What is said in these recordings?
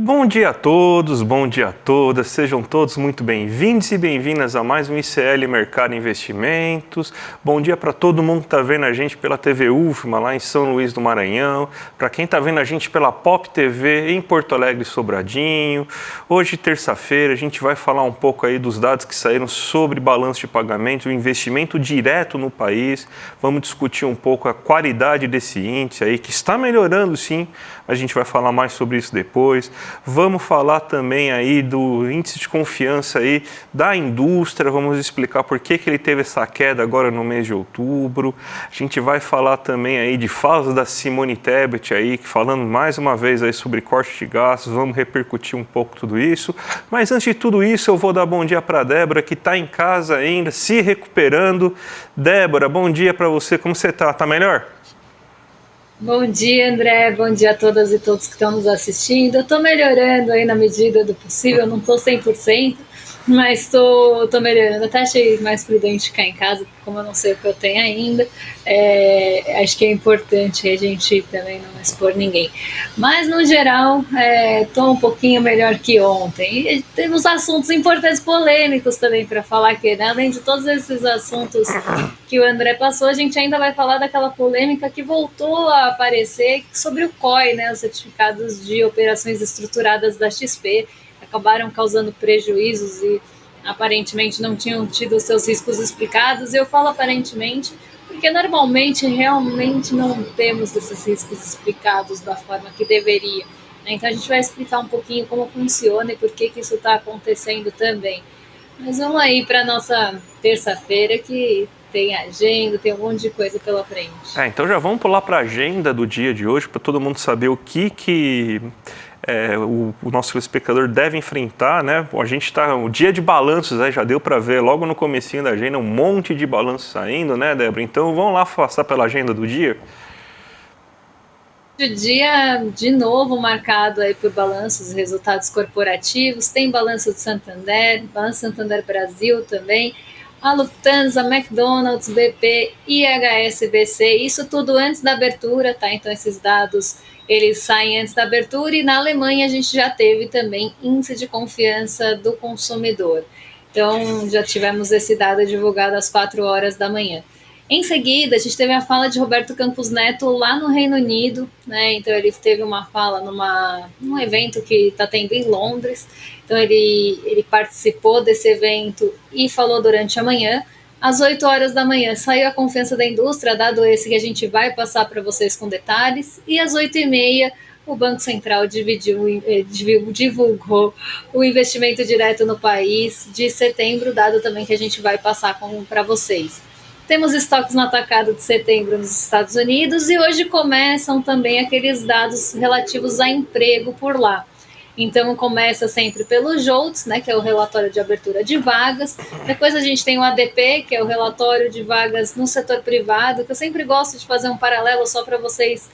Bom dia a todos, bom dia a todas, sejam todos muito bem-vindos e bem-vindas a mais um ICL Mercado Investimentos. Bom dia para todo mundo que está vendo a gente pela TV UFMA lá em São Luís do Maranhão, para quem está vendo a gente pela Pop TV em Porto Alegre Sobradinho. Hoje, terça-feira, a gente vai falar um pouco aí dos dados que saíram sobre balanço de pagamentos, o investimento direto no país. Vamos discutir um pouco a qualidade desse índice aí, que está melhorando sim, a gente vai falar mais sobre isso depois. Vamos falar também aí do índice de confiança aí da indústria, vamos explicar por que ele teve essa queda agora no mês de outubro. A gente vai falar também aí de falas da Simone Tebet aí, falando mais uma vez aí sobre corte de gastos, vamos repercutir um pouco tudo isso. Mas antes de tudo isso, eu vou dar bom dia para a Débora, que está em casa ainda, se recuperando. Débora, bom dia para você, como você está? Tá melhor? Bom dia, André. Bom dia a todas e todos que estão nos assistindo. Eu estou melhorando aí na medida do possível, eu não estou 100%, mas estou melhorando. Até achei mais prudente ficar em casa, porque como eu não sei o que eu tenho ainda, acho que é importante a gente também não expor ninguém. Mas, no geral, estou um pouquinho melhor que ontem. E temos assuntos importantes, polêmicos também para falar aqui, né? Além de todos esses assuntos que o André passou, a gente ainda vai falar daquela polêmica que voltou a aparecer sobre o COI, né, os certificados de operações estruturadas da XP, acabaram causando prejuízos e aparentemente não tinham tido os seus riscos explicados. Eu falo aparentemente porque normalmente realmente não temos esses riscos explicados da forma que deveria. Então a gente vai explicar um pouquinho como funciona e por que isso está acontecendo também. Mas vamos aí para a nossa terça-feira, que tem agenda, tem um monte de coisa pela frente. Então já vamos pular para a agenda do dia de hoje, para todo mundo saber o que o nosso telespectador deve enfrentar, né? A gente está, o dia de balanços, já deu para ver logo no comecinho da agenda, um monte de balanços saindo, né, Débora? Então vamos lá passar pela agenda do dia? O dia, de novo, marcado aí por balanços, resultados corporativos, tem balanço de Santander, balanço Santander Brasil também, a Lufthansa, McDonald's, BP, IHSBC, isso tudo antes da abertura, tá? Então esses dados, eles saem antes da abertura, e na Alemanha a gente já teve também índice de confiança do consumidor. Então já tivemos esse dado divulgado às 4 horas da manhã. Em seguida, a gente teve a fala de Roberto Campos Neto lá no Reino Unido, né? Então ele teve uma fala num evento que está tendo em Londres. Então ele participou desse evento e falou durante a manhã. Às 8 horas da manhã saiu a confiança da indústria, dado esse que a gente vai passar para vocês com detalhes. E às 8h30 o Banco Central divulgou o investimento direto no país de setembro, dado também que a gente vai passar para vocês. Temos estoques no atacado de setembro nos Estados Unidos e hoje começam também aqueles dados relativos a emprego por lá. Então começa sempre pelo JOLTS, né, que é o relatório de abertura de vagas. Depois a gente tem o ADP, que é o relatório de vagas no setor privado, que eu sempre gosto de fazer um paralelo só para vocês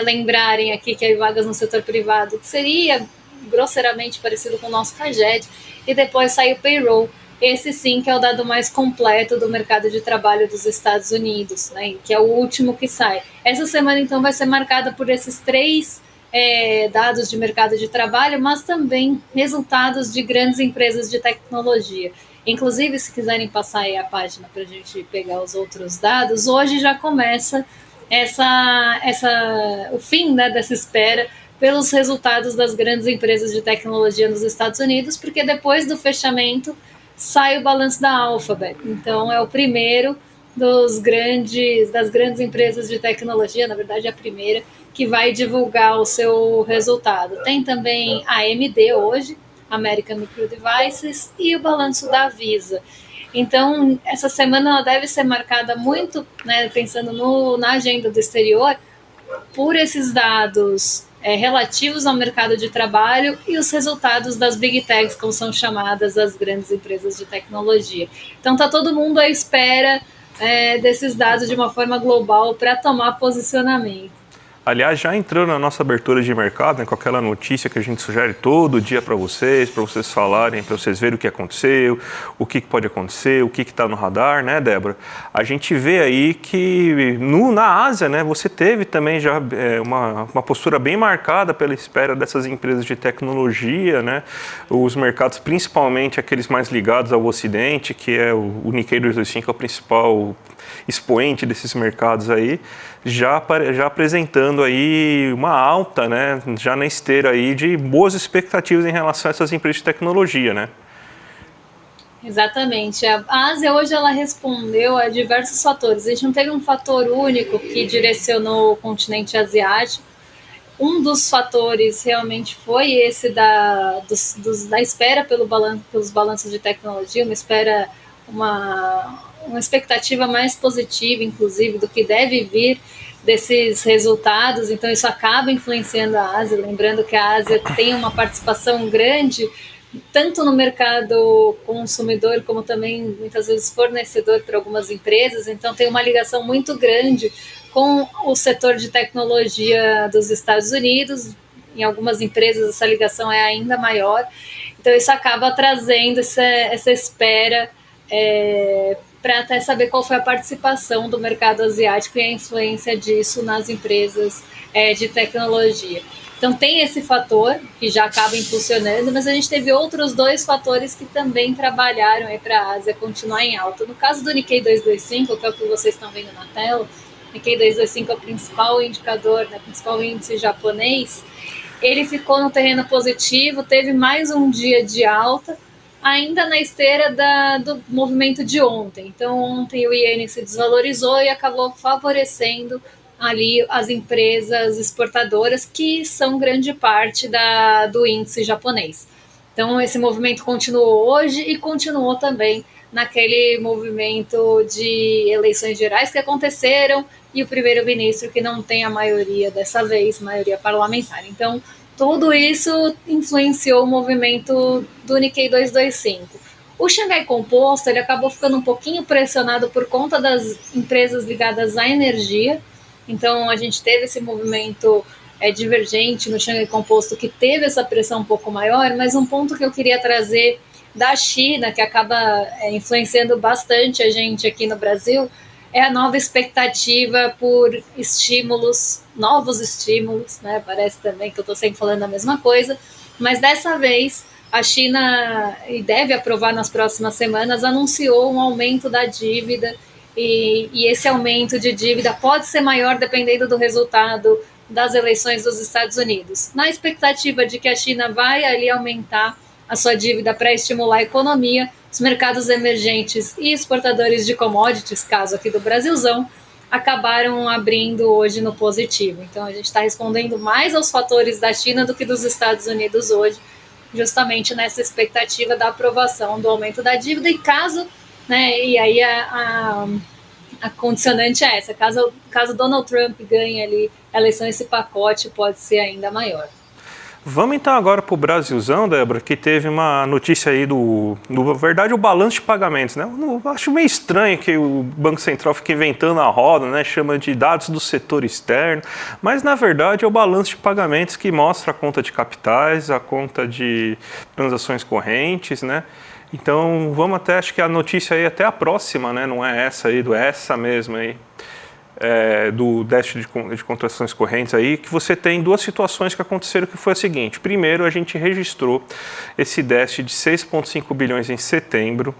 lembrarem aqui que é vagas no setor privado, que seria grosseiramente parecido com o nosso CAGED. E depois sai o payroll. Esse sim que é o dado mais completo do mercado de trabalho dos Estados Unidos, né, que é o último que sai. Essa semana, então, vai ser marcada por esses três dados de mercado de trabalho, mas também resultados de grandes empresas de tecnologia. Inclusive, se quiserem passar aí a página para a gente pegar os outros dados, hoje já começa o fim, né, dessa espera pelos resultados das grandes empresas de tecnologia nos Estados Unidos, porque depois do fechamento sai o balanço da Alphabet. Então é o primeiro das grandes empresas de tecnologia, na verdade é a primeira, que vai divulgar o seu resultado. Tem também a AMD hoje, American Micro Devices, e o balanço da Visa. Então essa semana ela deve ser marcada muito, né, pensando na agenda do exterior, por esses dados relativos ao mercado de trabalho e os resultados das Big Techs, como são chamadas as grandes empresas de tecnologia. Então está todo mundo à espera desses dados de uma forma global para tomar posicionamento. Aliás, já entrou na nossa abertura de mercado, né, com aquela notícia que a gente sugere todo dia para vocês falarem, para vocês verem o que aconteceu, o que pode acontecer, o que está no radar, né, Débora? A gente vê aí que na Ásia, né, você teve também já uma postura bem marcada pela espera dessas empresas de tecnologia, né? Os mercados, principalmente aqueles mais ligados ao Ocidente, que é o Nikkei 225, é o principal expoente desses mercados aí, já apresentando aí uma alta, né, já na esteira aí de boas expectativas em relação a essas empresas de tecnologia, né? Exatamente. A Ásia hoje ela respondeu a diversos fatores. A gente não teve um fator único que direcionou o continente asiático. Um dos fatores realmente foi esse da espera pelos balanços de tecnologia, uma expectativa mais positiva, inclusive, do que deve vir desses resultados. Então, isso acaba influenciando a Ásia. Lembrando que a Ásia tem uma participação grande, tanto no mercado consumidor, como também, muitas vezes, fornecedor para algumas empresas. Então, tem uma ligação muito grande com o setor de tecnologia dos Estados Unidos. Em algumas empresas, essa ligação é ainda maior. Então, isso acaba trazendo essa espera para até saber qual foi a participação do mercado asiático e a influência disso nas empresas de tecnologia. Então tem esse fator que já acaba impulsionando, mas a gente teve outros dois fatores que também trabalharam para a Ásia continuar em alta. No caso do Nikkei 225, que é o que vocês estão vendo na tela, Nikkei 225 é o principal indicador, né, o principal índice japonês, ele ficou no terreno positivo, teve mais um dia de alta, ainda na esteira do movimento de ontem. Então, ontem o iene se desvalorizou e acabou favorecendo ali as empresas exportadoras, que são grande parte do índice japonês. Então, esse movimento continuou hoje e continuou também naquele movimento de eleições gerais que aconteceram e o primeiro-ministro que não tem a maioria dessa vez, maioria parlamentar. Então, tudo isso influenciou o movimento do Nikkei 225. O Xangai Composto ele acabou ficando um pouquinho pressionado por conta das empresas ligadas à energia. Então, a gente teve esse movimento divergente no Xangai Composto que teve essa pressão um pouco maior, mas um ponto que eu queria trazer da China, que acaba influenciando bastante a gente aqui no Brasil, é a nova expectativa por novos estímulos, né? Parece também que eu estou sempre falando a mesma coisa, mas dessa vez a China, e deve aprovar nas próximas semanas, anunciou um aumento da dívida, e esse aumento de dívida pode ser maior dependendo do resultado das eleições dos Estados Unidos. Na expectativa de que a China vai ali aumentar a sua dívida para estimular a economia, os mercados emergentes e exportadores de commodities, caso aqui do Brasilzão, acabaram abrindo hoje no positivo. Então, a gente está respondendo mais aos fatores da China do que dos Estados Unidos hoje, justamente nessa expectativa da aprovação do aumento da dívida. E caso, né, e aí a condicionante é essa, caso Donald Trump ganhe ali a eleição, esse pacote pode ser ainda maior. Vamos então agora para o Brasilzão, Débora, que teve uma notícia aí na verdade, o balanço de pagamentos, né? Eu acho meio estranho que o Banco Central fique inventando a roda, né? Chama de dados do setor externo, mas na verdade é o balanço de pagamentos que mostra a conta de capitais, a conta de transações correntes, né? Então vamos até, acho que a notícia aí é até a próxima, né? Não é essa aí, é essa mesma aí. Do déficit de contratações correntes aí, que você tem duas situações que aconteceram, que foi a seguinte: primeiro, a gente registrou esse déficit de 6,5 bilhões em setembro,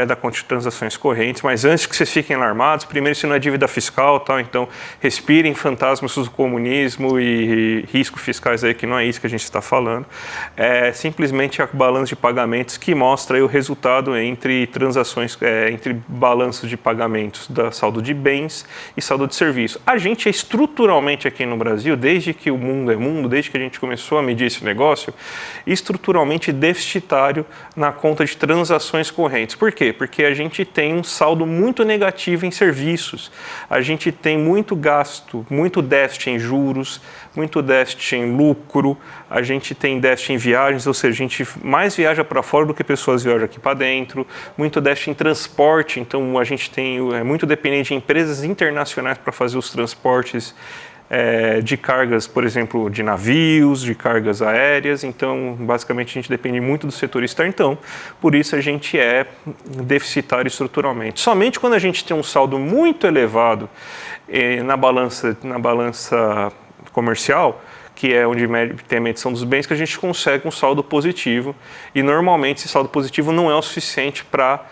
da conta de transações correntes, mas antes que vocês fiquem alarmados, primeiro, isso não é dívida fiscal, tá? Então respirem fantasmas do comunismo e riscos fiscais aí, que não é isso que a gente está falando. É simplesmente a balanço de pagamentos que mostra aí o resultado entre transações, entre balanço de pagamentos da saldo de bens e saldo de serviço. A gente é estruturalmente aqui no Brasil, desde que o mundo é mundo, desde que a gente começou a medir esse negócio, estruturalmente deficitário na conta de transações correntes. Por quê? Porque a gente tem um saldo muito negativo em serviços, a gente tem muito gasto, muito déficit em juros, muito déficit em lucro, a gente tem déficit em viagens, ou seja, a gente mais viaja para fora do que pessoas viajam aqui para dentro, muito déficit em transporte, então a gente é muito dependente de empresas internacionais para fazer os transportes de cargas, por exemplo, de navios, de cargas aéreas. Então, basicamente, a gente depende muito do setor externo. Então, por isso a gente é deficitário estruturalmente. Somente quando a gente tem um saldo muito elevado na balança comercial, que é onde tem a medição dos bens, que a gente consegue um saldo positivo. E, normalmente, esse saldo positivo não é o suficiente para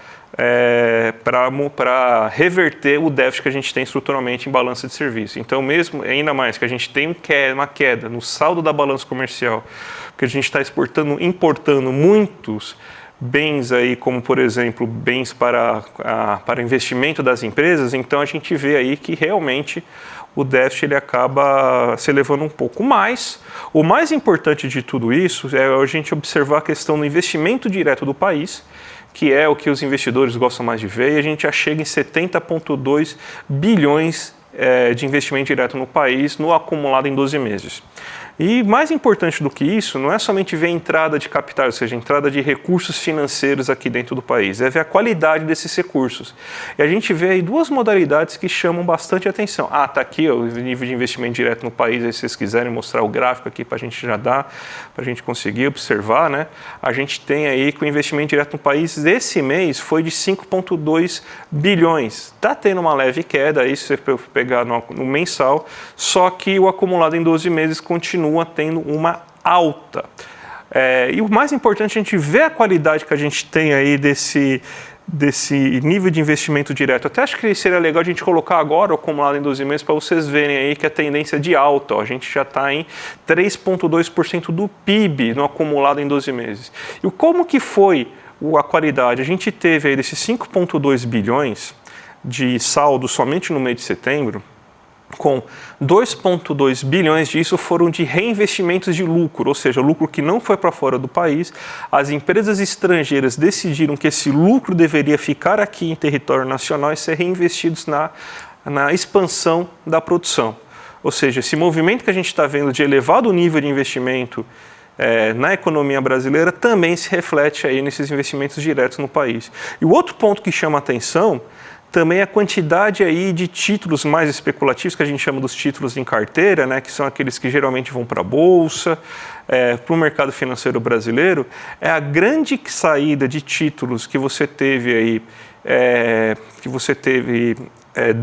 reverter o déficit que a gente tem estruturalmente em balança de serviço. Então, mesmo, ainda mais que a gente tem uma queda no saldo da balança comercial, porque a gente está importando muitos bens aí, como por exemplo, bens para investimento das empresas, então a gente vê aí que realmente o déficit ele acaba se elevando um pouco mais. O mais importante de tudo isso é a gente observar a questão do investimento direto do país, que é o que os investidores gostam mais de ver, e a gente já chega em 70,2 bilhões de investimento direto no país, no acumulado em 12 meses. E mais importante do que isso, não é somente ver a entrada de capital, ou seja, a entrada de recursos financeiros aqui dentro do país, é ver a qualidade desses recursos. E a gente vê aí duas modalidades que chamam bastante atenção. Tá aqui ó, o nível de investimento direto no país, aí se vocês quiserem mostrar o gráfico aqui para a gente já dar, para a gente conseguir observar, né? A gente tem aí que o investimento direto no país desse mês foi de 5,2 bilhões. Está tendo uma leve queda aí, se você pegar no mensal, só que o acumulado em 12 meses continua tendo uma alta. E o mais importante, a gente vê a qualidade que a gente tem aí desse nível de investimento direto. Até acho que seria legal a gente colocar agora o acumulado em 12 meses para vocês verem aí que a tendência de alta. A gente já está em 3,2% do PIB no acumulado em 12 meses. E como que foi a qualidade? A gente teve aí desses 5,2 bilhões de saldo somente no mês de setembro, com 2,2 bilhões disso foram de reinvestimentos de lucro, ou seja, lucro que não foi para fora do país. As empresas estrangeiras decidiram que esse lucro deveria ficar aqui em território nacional e ser reinvestidos na expansão da produção. Ou seja, esse movimento que a gente está vendo de elevado nível de investimento na economia brasileira também se reflete aí nesses investimentos diretos no país. E o outro ponto que chama a atenção também a quantidade aí de títulos mais especulativos, que a gente chama dos títulos em carteira, né, que são aqueles que geralmente vão para a Bolsa, para o mercado financeiro brasileiro, é a grande saída de títulos que você teve aí,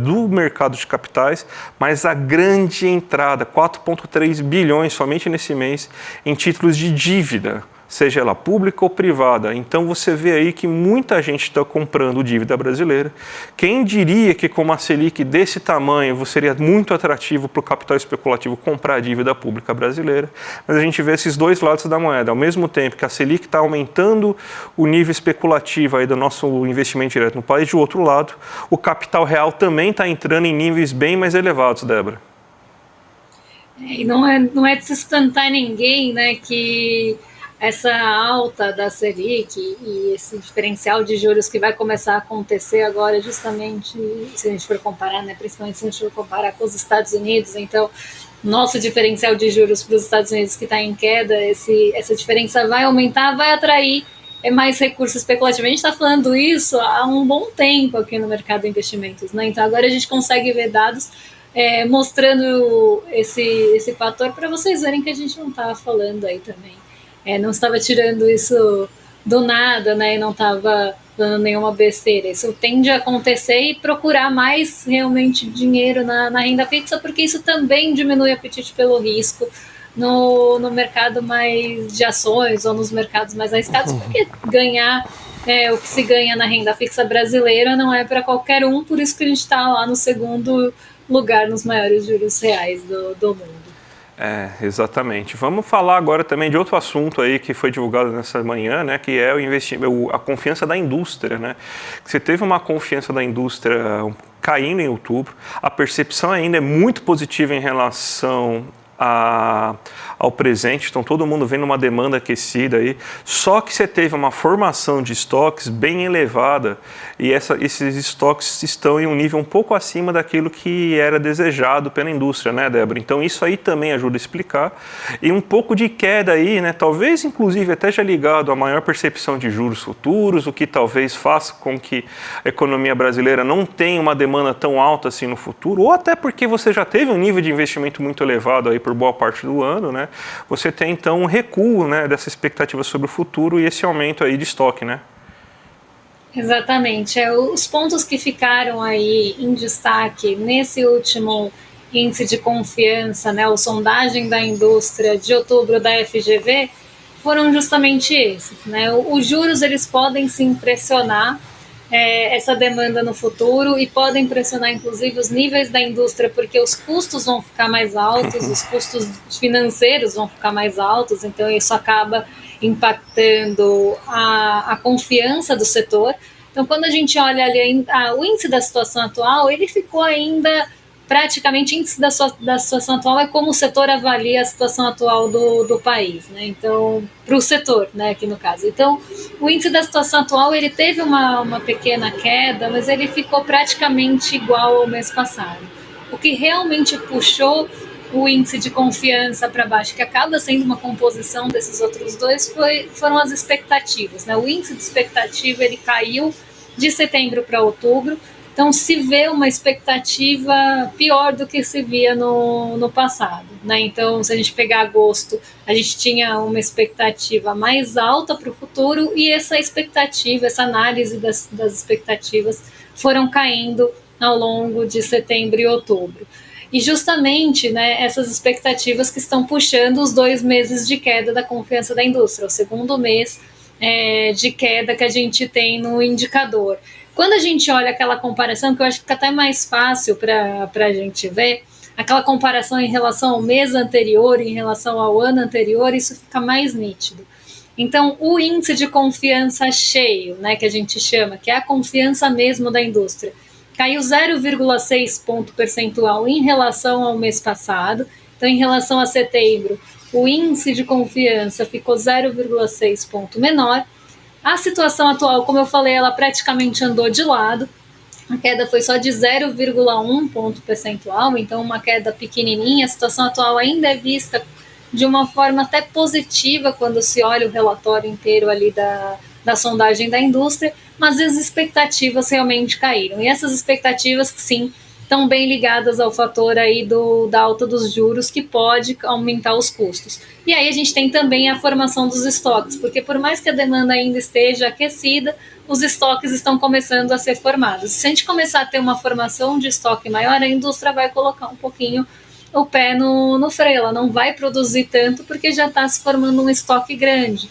do mercado de capitais, mas a grande entrada, 4,3 bilhões somente nesse mês, em títulos de dívida, seja ela pública ou privada. Então você vê aí que muita gente está comprando dívida brasileira. Quem diria que com uma Selic desse tamanho seria muito atrativo para o capital especulativo comprar a dívida pública brasileira? Mas a gente vê esses dois lados da moeda. Ao mesmo tempo que a Selic está aumentando o nível especulativo aí do nosso investimento direto no país, de outro lado, o capital real também está entrando em níveis bem mais elevados, Débora. E não é de se espantar ninguém, né, que essa alta da Selic e esse diferencial de juros que vai começar a acontecer agora, justamente, se a gente for comparar, né, principalmente se a gente for comparar com os Estados Unidos, então, nosso diferencial de juros para os Estados Unidos que está em queda, essa diferença vai aumentar, vai atrair mais recursos especulativos. A gente está falando isso há um bom tempo aqui no mercado de investimentos, né? Então, agora a gente consegue ver dados mostrando esse fator para vocês verem que a gente não está falando aí também. Não estava tirando isso do nada, né? E não estava dando nenhuma besteira. Isso tende a acontecer e procurar mais realmente dinheiro na renda fixa, porque isso também diminui o apetite pelo risco no mercado mais de ações ou nos mercados mais arriscados, porque ganhar o que se ganha na renda fixa brasileira não é para qualquer um, por isso que a gente está lá no segundo lugar nos maiores juros reais do mundo. Exatamente. Vamos falar agora também de outro assunto aí que foi divulgado nessa manhã, né, que é a confiança da indústria, né? Você teve uma confiança da indústria caindo em outubro, a percepção ainda é muito positiva em relação ao presente, então todo mundo vendo uma demanda aquecida aí, só que você teve uma formação de estoques bem elevada e esses estoques estão em um nível um pouco acima daquilo que era desejado pela indústria, né, Débora? Então isso aí também ajuda a explicar. E um pouco de queda aí, né, talvez inclusive até já ligado à maior percepção de juros futuros, o que talvez faça com que a economia brasileira não tenha uma demanda tão alta assim no futuro, ou até porque você já teve um nível de investimento muito elevado aí por boa parte do ano, né? Você tem então um recuo, né, dessa expectativa sobre o futuro e esse aumento aí de estoque, né? Exatamente. Os pontos que ficaram aí em destaque nesse último índice de confiança, né, ou sondagem da indústria de outubro da FGV, foram justamente esses, né? Os juros, eles podem se impressionar essa demanda no futuro e podem pressionar inclusive os níveis da indústria, porque os custos vão ficar mais altos, os custos financeiros vão ficar mais altos, então isso acaba impactando a confiança do setor. Então, quando a gente olha ali o índice da situação atual, ele ficou ainda praticamente, índice da situação atual é como o setor avalia a situação atual do país, né? Então, para o setor, né, aqui no caso. Então, o índice da situação atual, ele teve uma pequena queda, mas ele ficou praticamente igual ao mês passado. O que realmente puxou o índice de confiança para baixo, que acaba sendo uma composição desses outros dois, foram as expectativas, né? O índice de expectativa, ele caiu de setembro para outubro. Então, se vê uma expectativa pior do que se via no passado, né? Então, se a gente pegar agosto, a gente tinha uma expectativa mais alta para o futuro e essa expectativa, essa análise das expectativas foram caindo ao longo de setembro e outubro. E justamente, né, essas expectativas que estão puxando os 2 meses de queda da confiança da indústria, o segundo mês de queda que a gente tem no indicador. Quando a gente olha aquela comparação, que eu acho que fica até mais fácil para a gente ver, aquela comparação em relação ao mês anterior, em relação ao ano anterior, isso fica mais nítido. Então, o índice de confiança cheio, né, que a gente chama, que é a confiança mesmo da indústria, caiu 0,6 ponto percentual em relação ao mês passado. Então, em relação a setembro, o índice de confiança ficou 0,6 ponto menor. A situação atual, como eu falei, ela praticamente andou de lado. A queda foi só de 0,1 ponto percentual, então uma queda pequenininha. A situação atual ainda é vista de uma forma até positiva quando se olha o relatório inteiro ali da sondagem da indústria, mas as expectativas realmente caíram. E essas expectativas, sim, estão bem ligadas ao fator aí da alta dos juros, que pode aumentar os custos. E aí a gente tem também a formação dos estoques, porque por mais que a demanda ainda esteja aquecida, os estoques estão começando a ser formados. Se a gente começar a ter uma formação de estoque maior, a indústria vai colocar um pouquinho o pé no freio, ela não vai produzir tanto porque já está se formando um estoque grande.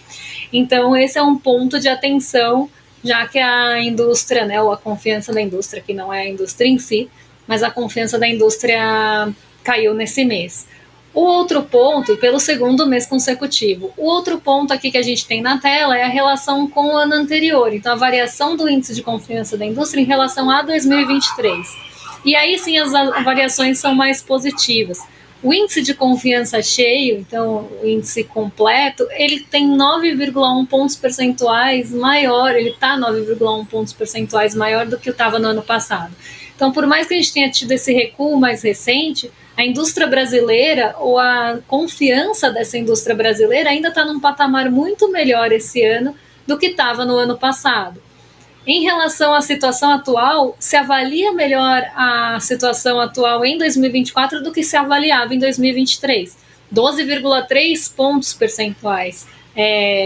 Então esse é um ponto de atenção, já que a indústria, né, ou a confiança da indústria, que não é a indústria em si, mas a confiança da indústria caiu nesse mês. O outro ponto, e pelo segundo mês consecutivo, o outro ponto aqui que a gente tem na tela é a relação com o ano anterior, então a variação do índice de confiança da indústria em relação a 2023. E aí sim as variações são mais positivas. O índice de confiança cheio, então o índice completo, ele tem 9,1 pontos percentuais maior, ele está 9,1 pontos percentuais maior do que estava no ano passado. Então, por mais que a gente tenha tido esse recuo mais recente, a indústria brasileira, ou a confiança dessa indústria brasileira, ainda está num patamar muito melhor esse ano do que estava no ano passado. Em relação à situação atual, se avalia melhor a situação atual em 2024 do que se avaliava em 2023. 12,3 pontos percentuais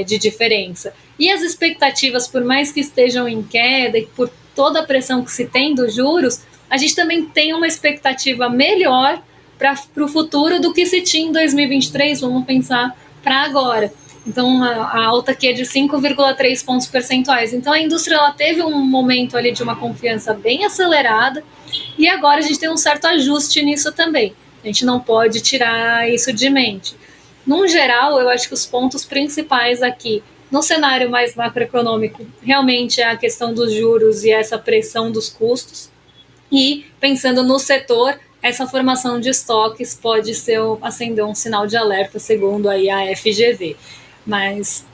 de diferença. E as expectativas, por mais que estejam em queda e por toda a pressão que se tem dos juros, a gente também tem uma expectativa melhor para o futuro do que se tinha em 2023, vamos pensar para agora. Então, a alta aqui é de 5,3 pontos percentuais. Então, a indústria ela teve um momento ali de uma confiança bem acelerada e agora a gente tem um certo ajuste nisso também. A gente não pode tirar isso de mente. Num geral, eu acho que os pontos principais aqui, no cenário mais macroeconômico, realmente é a questão dos juros e essa pressão dos custos. E, pensando no setor, essa formação de estoques pode acender um sinal de alerta, segundo aí a FGV. Mas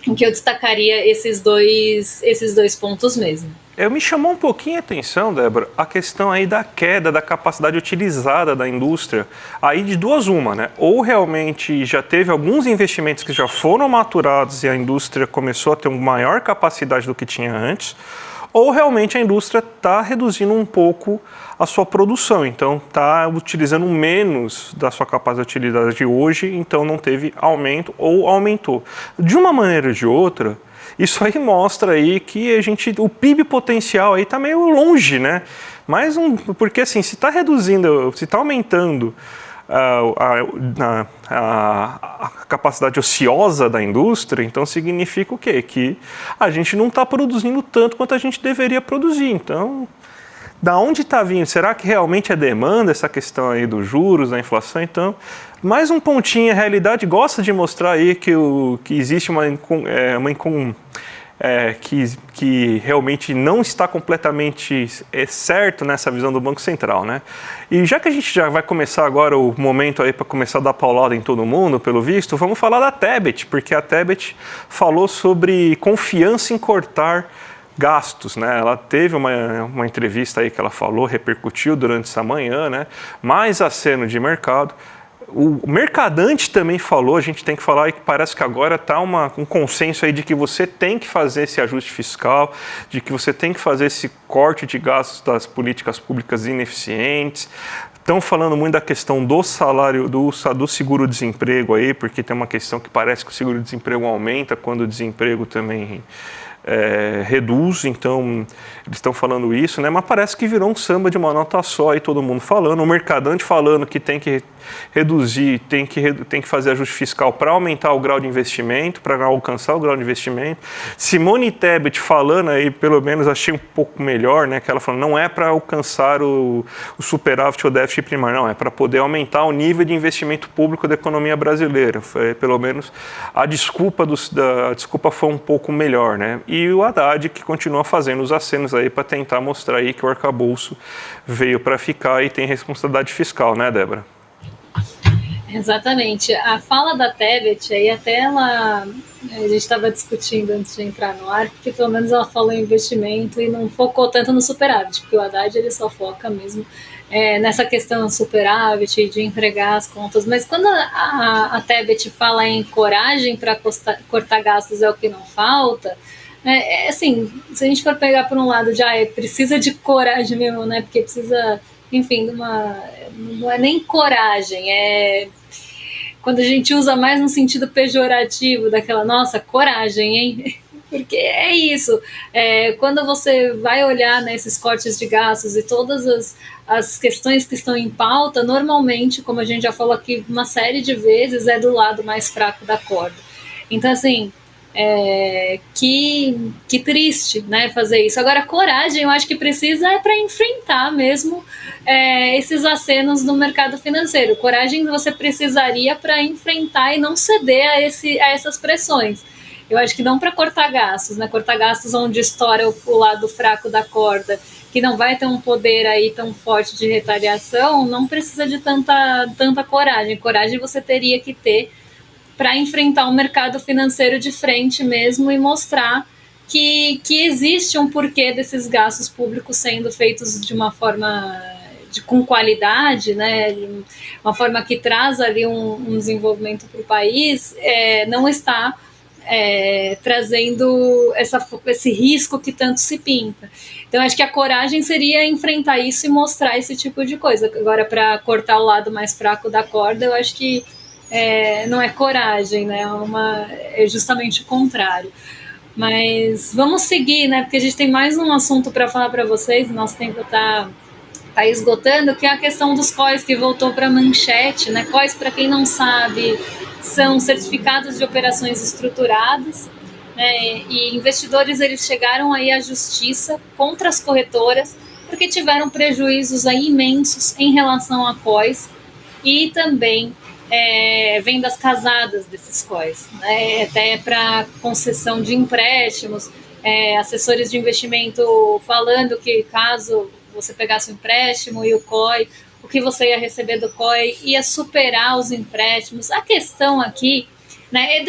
o que eu destacaria esses dois pontos mesmo. Me chamou um pouquinho a atenção, Débora, a questão aí da queda da capacidade utilizada da indústria. Aí de duas uma, né? Ou realmente já teve alguns investimentos que já foram maturados e a indústria começou a ter uma maior capacidade do que tinha antes, ou realmente a indústria está reduzindo um pouco a sua produção, então está utilizando menos da sua capacidade de utilidade de hoje, então não teve aumento ou aumentou. De uma maneira ou de outra, isso aí mostra aí que o PIB potencial aí está meio longe, né? Porque assim, se está reduzindo, se está aumentando a capacidade ociosa da indústria, então significa o quê? Que a gente não está produzindo tanto quanto a gente deveria produzir. Então, da onde está vindo? Será que realmente é demanda, essa questão aí dos juros, da inflação? Então, mais um pontinho, a realidade gosta de mostrar aí que existe que realmente não está completamente certo nessa visão do Banco Central, né? E já que a gente já vai começar agora o momento aí para começar a dar paulada em todo mundo, pelo visto, vamos falar da Tebet, porque a Tebet falou sobre confiança em cortar gastos, né? Ela teve uma entrevista aí que ela falou, repercutiu durante essa manhã, né? Mais aceno de mercado. O Mercadante também falou, a gente tem que falar que parece que agora está um consenso aí de que você tem que fazer esse ajuste fiscal, de que você tem que fazer esse corte de gastos das políticas públicas ineficientes. Estão falando muito da questão do salário, do seguro-desemprego aí, porque tem uma questão que parece que o seguro-desemprego aumenta quando o desemprego também reduz, então eles estão falando isso, né? Mas parece que virou um samba de uma nota só aí, todo mundo falando, o Mercadante falando que tem que reduzir, tem que fazer ajuste fiscal para aumentar o grau de investimento, para alcançar o grau de investimento. Simone Tebet falando aí, pelo menos achei um pouco melhor, né? Que ela falou, não é para alcançar o superávit ou déficit primário, não, é para poder aumentar o nível de investimento público da economia brasileira. Foi, pelo menos a desculpa foi um pouco melhor, né? E o Haddad que continua fazendo os acenos aí para tentar mostrar aí que o arcabouço veio para ficar e tem responsabilidade fiscal, né, Débora? Exatamente. A fala da Tebet, aí até a gente estava discutindo antes de entrar no ar, porque pelo menos ela falou em investimento e não focou tanto no superávit, porque o Haddad ele só foca mesmo nessa questão do superávit, de entregar as contas. Mas quando a Tebet fala em coragem para cortar gastos é o que não falta, assim, se a gente for pegar por um lado de precisa de coragem mesmo, né? Porque precisa, enfim, não é nem coragem, quando a gente usa mais no sentido pejorativo daquela, nossa, coragem, hein? Porque é isso, quando você vai olhar nesses cortes de gastos e todas as questões que estão em pauta, normalmente, como a gente já falou aqui uma série de vezes, é do lado mais fraco da corda. Então, assim, que triste, né, fazer isso. Agora, coragem, eu acho que precisa para enfrentar mesmo esses acenos no mercado financeiro. Coragem você precisaria para enfrentar e não ceder a essas pressões. Eu acho que não para cortar gastos, né? Cortar gastos onde estoura o lado fraco da corda, que não vai ter um poder aí tão forte de retaliação, não precisa de tanta coragem. Coragem você teria que ter para enfrentar o mercado financeiro de frente mesmo e mostrar que existe um porquê desses gastos públicos sendo feitos de uma forma com qualidade, né, uma forma que traz ali um desenvolvimento para o país, não está trazendo esse risco que tanto se pinta. Então, acho que a coragem seria enfrentar isso e mostrar esse tipo de coisa. Agora, para cortar o lado mais fraco da corda, eu acho que não é coragem, né? É justamente o contrário. Mas vamos seguir, né? Porque a gente tem mais um assunto para falar para vocês, nosso tempo está esgotando, que é a questão dos COIs, que voltou para a manchete, né? COIs, para quem não sabe, são certificados de operações estruturadas, né? E investidores eles chegaram aí à justiça contra as corretoras porque tiveram prejuízos aí imensos em relação a COIs e também vendas casadas desses COIs, né? Até para concessão de empréstimos, assessores de investimento falando que caso você pegasse um empréstimo e o COI, o que você ia receber do COI, ia superar os empréstimos. A questão aqui, né,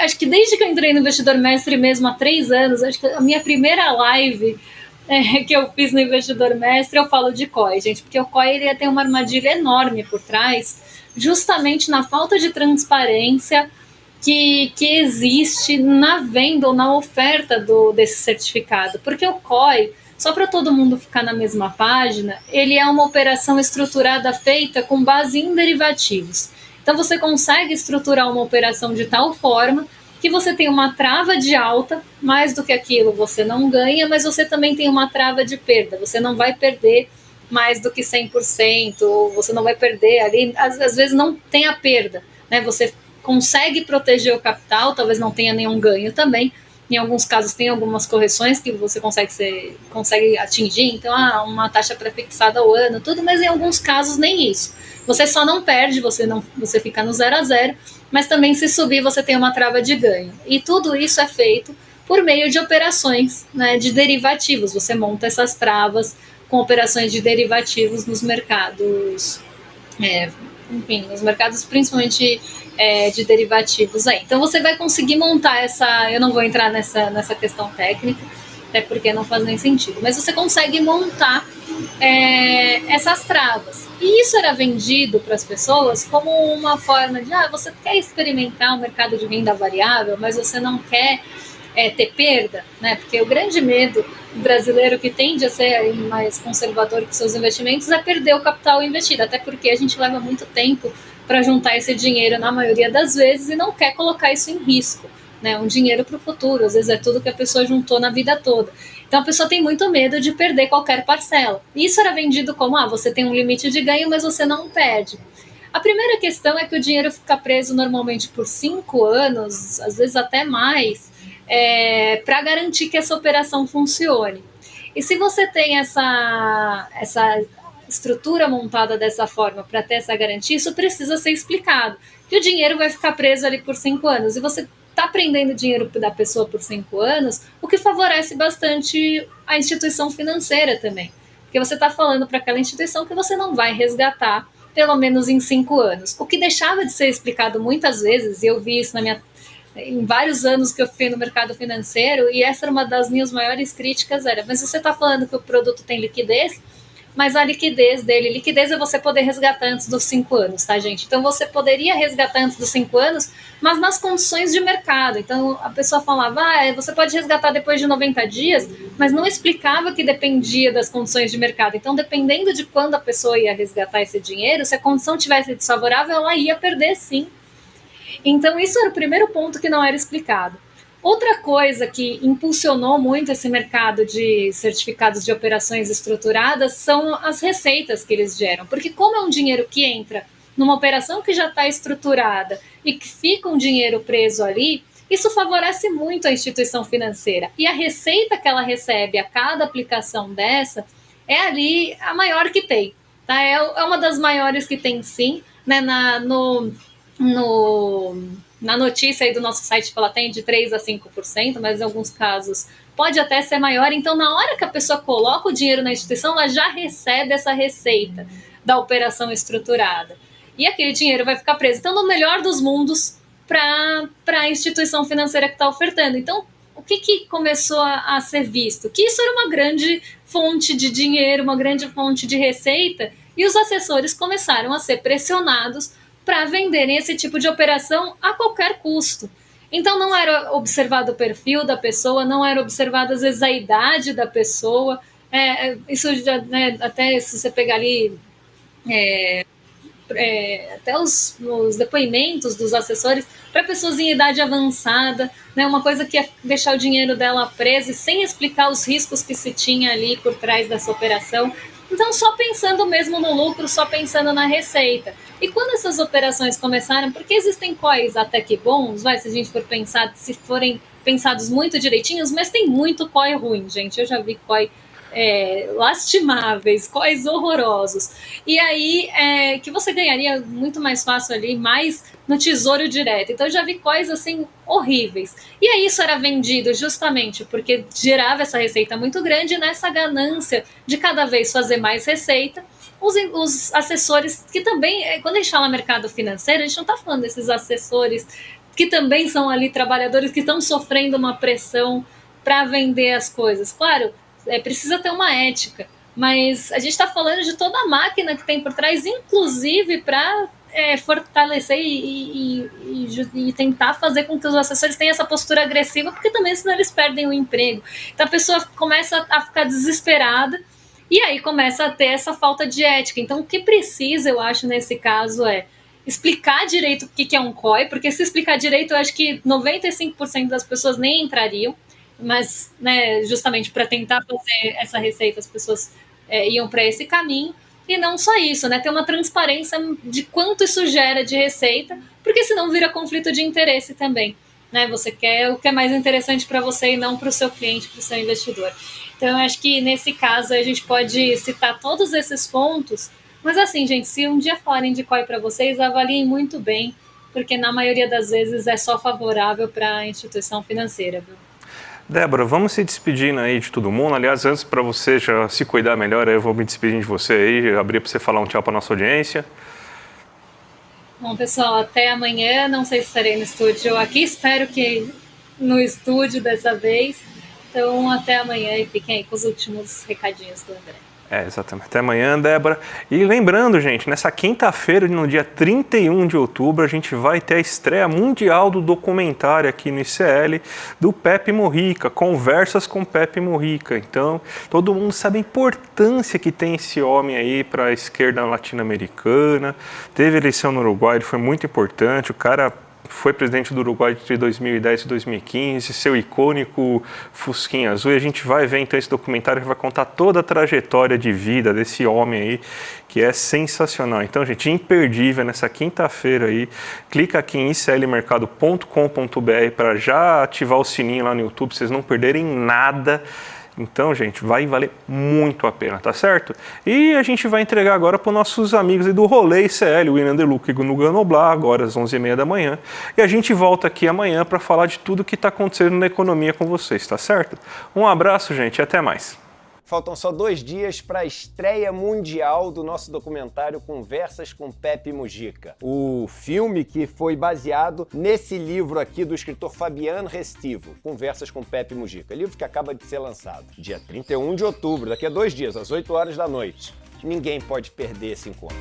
acho que desde que eu entrei no Investidor Mestre mesmo há 3 anos, acho que a minha primeira live que eu fiz no Investidor Mestre, eu falo de COI, gente, porque o COI ele tem uma armadilha enorme por trás, justamente na falta de transparência que existe na venda ou na oferta desse certificado. Porque o COI, só para todo mundo ficar na mesma página, ele é uma operação estruturada feita com base em derivativos. Então você consegue estruturar uma operação de tal forma que você tem uma trava de alta, mais do que aquilo você não ganha, mas você também tem uma trava de perda. Você não vai perder mais do que 100%, ou você não vai perder ali, às vezes não tem a perda, né? Você consegue proteger o capital, talvez não tenha nenhum ganho também. Em alguns casos tem algumas correções que você consegue atingir, então uma taxa prefixada ao ano, tudo, mas em alguns casos nem isso. Você só não perde, você fica no 0 a 0, mas também se subir você tem uma trava de ganho. E tudo isso é feito por meio de operações, né, de derivativos. Você monta essas travas com operações de derivativos nos mercados, enfim, nos mercados principalmente de derivativos aí. Então você vai conseguir montar eu não vou entrar nessa questão técnica, até porque não faz nem sentido, mas você consegue montar essas travas. E isso era vendido para as pessoas como uma forma de, você quer experimentar o mercado de renda variável, mas você não quer ter perda, né? Porque o grande medo brasileiro, que tende a ser mais conservador com seus investimentos, é perder o capital investido, até porque a gente leva muito tempo para juntar esse dinheiro na maioria das vezes e não quer colocar isso em risco, né? Um dinheiro para o futuro, às vezes é tudo que a pessoa juntou na vida toda. Então a pessoa tem muito medo de perder qualquer parcela. Isso era vendido como, você tem um limite de ganho, mas você não perde. A primeira questão é que o dinheiro fica preso normalmente por 5 anos, às vezes até mais, para garantir que essa operação funcione. E se você tem essa estrutura montada dessa forma para ter essa garantia, isso precisa ser explicado. Que o dinheiro vai ficar preso ali por 5 anos. E você está prendendo o dinheiro da pessoa por 5 anos, o que favorece bastante a instituição financeira também. Porque você está falando para aquela instituição que você não vai resgatar pelo menos em 5 anos. O que deixava de ser explicado muitas vezes, e eu vi isso em vários anos que eu fiquei no mercado financeiro, e essa era uma das minhas maiores críticas, mas você está falando que o produto tem liquidez, mas a liquidez é você poder resgatar antes dos 5 anos, tá, gente? Então você poderia resgatar antes dos 5 anos, mas nas condições de mercado. Então a pessoa falava, você pode resgatar depois de 90 dias, mas não explicava que dependia das condições de mercado. Então, dependendo de quando a pessoa ia resgatar esse dinheiro, se a condição tivesse desfavorável, ela ia perder sim. Então isso era o primeiro ponto que não era explicado. Outra coisa que impulsionou muito esse mercado de certificados de operações estruturadas são as receitas que eles geram. Porque como é um dinheiro que entra numa operação que já está estruturada e que fica um dinheiro preso ali, isso favorece muito a instituição financeira. E a receita que ela recebe a cada aplicação dessa é ali a maior que tem. Tá? É uma das maiores que tem sim, né? Na notícia aí do nosso site ela tem de 3% a 5%, mas em alguns casos pode até ser maior. Então, na hora que a pessoa coloca o dinheiro na instituição, ela já recebe essa receita da operação estruturada. E aquele dinheiro vai ficar preso. Então, no melhor dos mundos, para a instituição financeira que está ofertando. Então, o que começou a ser visto? Que isso era uma grande fonte de dinheiro, uma grande fonte de receita, e os assessores começaram a ser pressionados para venderem esse tipo de operação a qualquer custo. Então não era observado o perfil da pessoa, não era observado às vezes a idade da pessoa. Isso já, né, até se você pegar ali até os depoimentos dos assessores para pessoas em idade avançada, né, uma coisa que é deixar o dinheiro dela preso e sem explicar os riscos que se tinha ali por trás dessa operação. Então, só pensando mesmo no lucro, só pensando na receita. E quando essas operações começaram, porque existem COIs até que bons, se a gente for pensar, se forem pensados muito direitinhos, mas tem muito COI ruim, gente. Eu já vi COI lastimáveis, COIs horrorosos. E aí, que você ganharia muito mais fácil ali, mais no tesouro direto. Então, eu já vi COIs, assim, horríveis. E aí, isso era vendido justamente porque gerava essa receita muito grande, nessa ganância de cada vez fazer mais receita, os assessores, que também, quando a gente fala mercado financeiro, a gente não está falando desses assessores que também são ali trabalhadores que estão sofrendo uma pressão para vender as coisas. Claro, precisa ter uma ética, mas a gente está falando de toda a máquina que tem por trás, inclusive para fortalecer e tentar fazer com que os assessores tenham essa postura agressiva, porque também senão eles perdem o emprego. Então a pessoa começa a ficar desesperada e aí começa a ter essa falta de ética. Então o que precisa, eu acho, nesse caso explicar direito o que é um COI, porque se explicar direito, eu acho que 95% das pessoas nem entrariam, mas, né, justamente para tentar fazer essa receita, as pessoas iam para esse caminho. E não só isso, né? Ter uma transparência de quanto isso gera de receita, porque senão vira conflito de interesse também. Né? Você quer o que é mais interessante para você e não para o seu cliente, para o seu investidor. Então, eu acho que nesse caso a gente pode citar todos esses pontos, mas assim, gente, se um dia falarem de COI para vocês, avaliem muito bem, porque na maioria das vezes é só favorável para a instituição financeira, viu? Débora, vamos se despedindo aí de todo mundo. Aliás, antes para você já se cuidar melhor, eu vou me despedir de você aí, abrir para você falar um tchau para nossa audiência. Bom, pessoal, até amanhã. Não sei se estarei no estúdio aqui, espero que no estúdio dessa vez. Então, até amanhã e fiquem aí com os últimos recadinhos do André. Exatamente. Até amanhã, Débora. E lembrando, gente, nessa quinta-feira, no dia 31 de outubro, a gente vai ter a estreia mundial do documentário aqui no ICL do Pepe Mujica, Conversas com Pepe Mujica. Então, todo mundo sabe a importância que tem esse homem aí para a esquerda latino-americana. Teve eleição no Uruguai, ele foi muito importante, o cara foi presidente do Uruguai entre 2010 e 2015, seu icônico Fusquinha Azul, e a gente vai ver então esse documentário que vai contar toda a trajetória de vida desse homem aí, que é sensacional. Então, gente, imperdível nessa quinta-feira aí, clica aqui em iclmercado.com.br para já ativar o sininho lá no YouTube, pra vocês não perderem nada. Então, gente, vai valer muito a pena, tá certo? E a gente vai entregar agora para os nossos amigos aí do Rolê ICL, o William Deluca e o Nuga Noblar, agora às 11h30 da manhã. E a gente volta aqui amanhã para falar de tudo que está acontecendo na economia com vocês, tá certo? Um abraço, gente, e até mais. Faltam só 2 dias para a estreia mundial do nosso documentário Conversas com Pepe Mujica. O filme que foi baseado nesse livro aqui do escritor Fabiano Restivo, Conversas com Pepe Mujica. Livro que acaba de ser lançado. Dia 31 de outubro, daqui a 2 dias, às 8 horas da noite. Ninguém pode perder esse encontro.